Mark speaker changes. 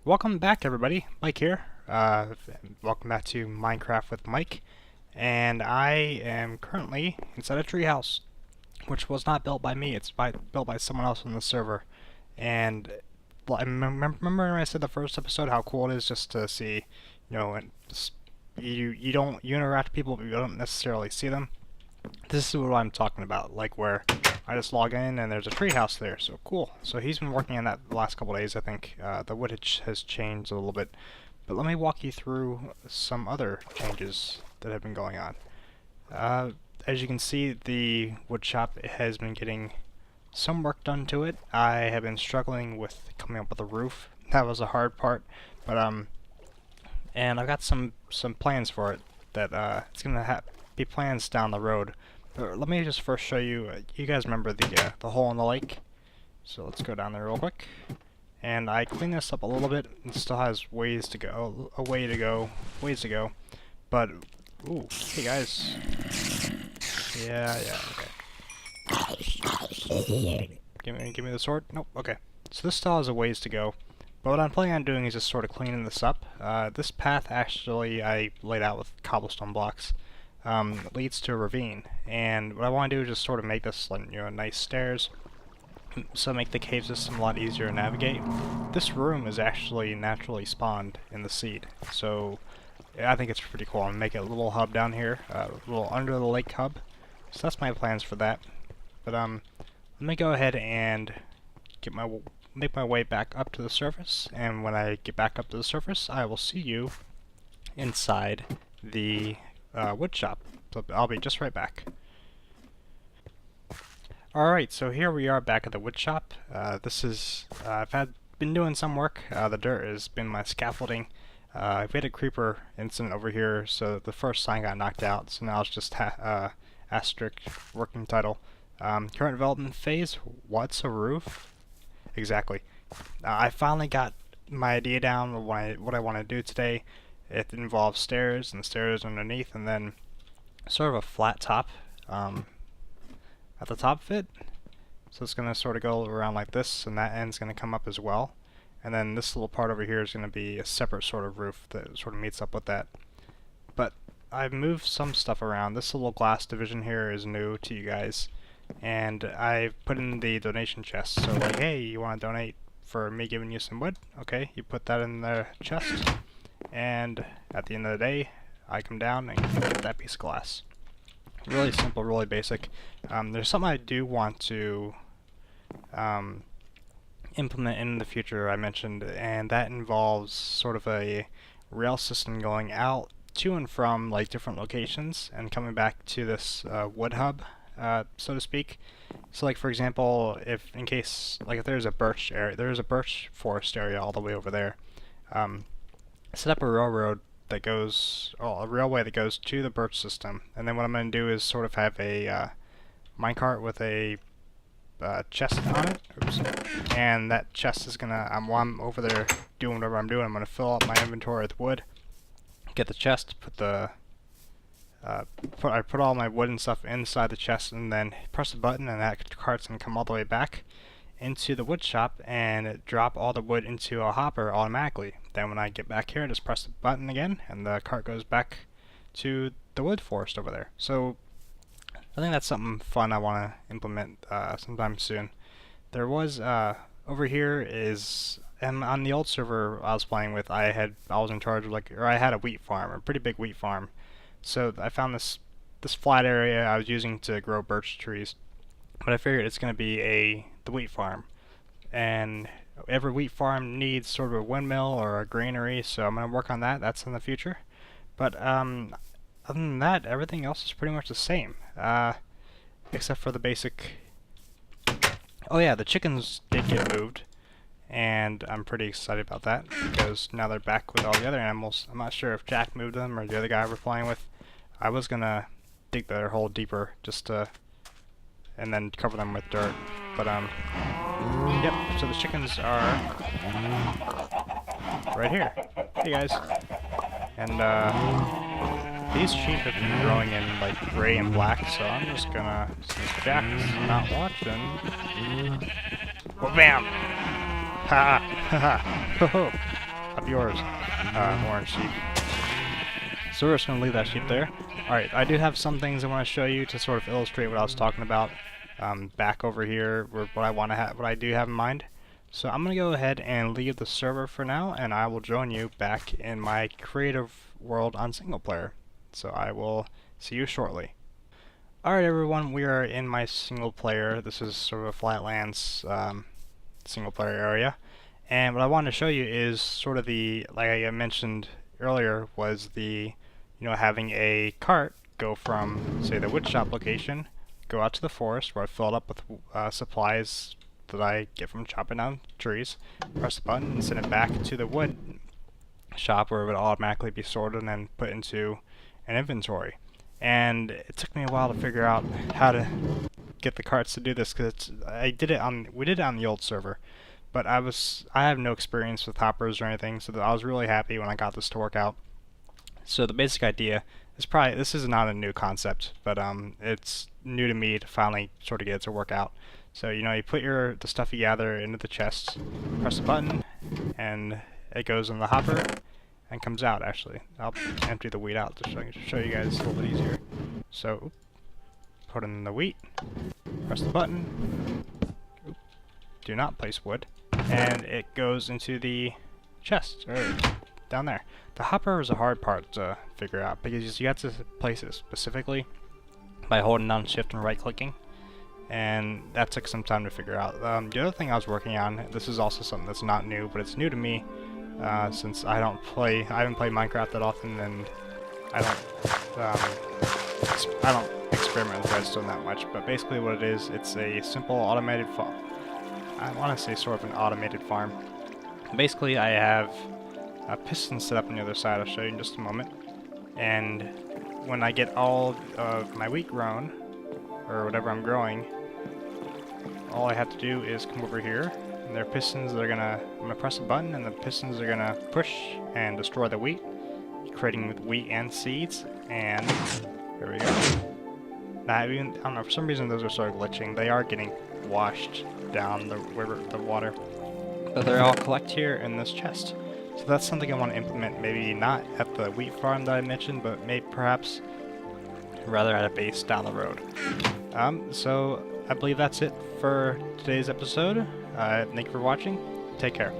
Speaker 1: Welcome back, everybody. Mike here. Welcome back to Minecraft with Mike. And I am currently inside a treehouse, which was not built by me. It's built by someone else on the server. And I remember when I said the first episode how cool it is just to see, and you interact with people, but you don't necessarily see them. This is what I'm talking about, like where I just log in and there's a treehouse there, so cool. So he's been working on that the last couple days, I think. The wood has changed a little bit, but let me walk you through some other changes that have been going on. As you can see, the wood shop has been getting some work done to it. I have been struggling with coming up with a roof. That was a hard part, but and I've got some plans for it that it's gonna be plans down the road. But let me just first show you. You guys remember the hole in the lake? So let's go down there real quick. And I cleaned this up a little bit. It still has ways to go, ways to go. But ooh, hey guys. Yeah, okay. Give me the sword. Nope. Okay. So this still has a ways to go. But what I'm planning on doing is just sort of cleaning this up. This path actually I laid out with cobblestone blocks. Leads to a ravine, and what I want to do is just sort of make this like, nice stairs, so make the cave system a lot easier to navigate. This room is actually naturally spawned in the seed, so I think it's pretty cool. I'm gonna make it a little hub down here, a little under the lake hub. So that's my plans for that. But let me go ahead and make my way back up to the surface, and when I get back up to the surface, I will see you inside the wood shop. So I'll be just right back. Alright, so here we are back at the wood shop. This is, I've been doing some work. The dirt has been my scaffolding. We had a creeper incident over here, so the first sign got knocked out, so now it's just asterisk working title. Current development phase, what's a roof? Exactly. I finally got my idea down of what I want to do today. It involves stairs and stairs underneath, and then sort of a flat top at the top of it. So it's going to sort of go around like this, and that end's going to come up as well. And then this little part over here is going to be a separate sort of roof that sort of meets up with that. But I've moved some stuff around. This little glass division here is new to you guys, and I've put in the donation chest. So like, hey, you want to donate for me giving you some wood? Okay, you put that in the chest. And at the end of the day, I come down and get that piece of glass. Really simple, really basic. There's something I do want to implement in the future, I mentioned, and that involves sort of a rail system going out to and from like different locations and coming back to this wood hub, so to speak. So like for example, if there's a birch area, there's a birch forest area all the way over there. Set up a railway that goes to the birch system, and then what I'm going to do is sort of have a minecart with a chest on it. Oops. And that chest is gonna, while I'm over there doing whatever I'm doing, I'm gonna fill up my inventory with wood, get the chest, put all my wood and stuff inside the chest, and then press the button, and that cart's gonna come all the way back into the wood shop and drop all the wood into a hopper automatically. Then when I get back here, just press the button again and the cart goes back to the wood forest over there. So I think that's something fun I want to implement sometime soon. There was over here is, and on the old server I was playing with, I was in charge of I had a wheat farm, a pretty big wheat farm. So I found this flat area I was using to grow birch trees. But I figured it's going to be the wheat farm, and every wheat farm needs sort of a windmill or a granary, so I'm going to work on that. That's in the future. But other than that, everything else is pretty much the same, except for the basic. Oh yeah, the chickens did get moved, and I'm pretty excited about that because now they're back with all the other animals. I'm not sure if Jack moved them or the other guy we're playing with. I was going to dig their hole deeper just to and then cover them with dirt. But yep, so the chickens are right here. Hey guys. And these sheep have been growing in like gray and black, so I'm just gonna, since Jack's not watching, well, bam! Ha ha ha! yours, orange sheep. So we're just going to leave that sheep there. Alright, I do have some things I want to show you to sort of illustrate what I was talking about back over here, what I do have in mind. So I'm going to go ahead and leave the server for now, and I will join you back in my creative world on single player. So I will see you shortly. Alright everyone, we are in my single player. This is sort of a Flatlands single player area. And what I wanted to show you is sort of like I mentioned earlier, was having a cart go from, say, the woodshop location, go out to the forest where I fill it up with supplies that I get from chopping down trees, press the button and send it back to the wood shop where it would automatically be sorted and then put into an inventory. And it took me a while to figure out how to get the carts to do this, because we did it on the old server, but I have no experience with hoppers or anything, so I was really happy when I got this to work out. So the basic idea is this is not a new concept, but it's new to me to finally sort of get it to work out. So you put the stuff you gather into the chest, press the button, and it goes in the hopper and comes out. Actually, I'll empty the wheat out to show you guys a little bit easier. So put in the wheat, press the button, do not place wood, and it goes into the chest, or down there. The hopper is a hard part to figure out, because you have to place it specifically by holding down shift and right clicking, and that took some time to figure out. The other thing I was working on, this is also something that's not new, but it's new to me, since I haven't played Minecraft that often, and I don't experiment with redstone that much. But basically what it is, it's a simple automated farm. I want to say sort of an automated farm. Basically I have a piston set up on the other side. I'll show you in just a moment. And when I get all of my wheat grown, or whatever I'm growing, all I have to do is come over here, and there are pistons that I'm gonna press a button, and the pistons are gonna push and destroy the wheat, creating wheat and seeds. And there we go. Now, I don't know, for some reason those are sort of glitching. They are getting washed down the river, the water, but they all collect here in this chest. So that's something I want to implement, maybe not at the wheat farm that I mentioned, but perhaps rather at a base down the road. So I believe that's it for today's episode. Thank you for watching. Take care.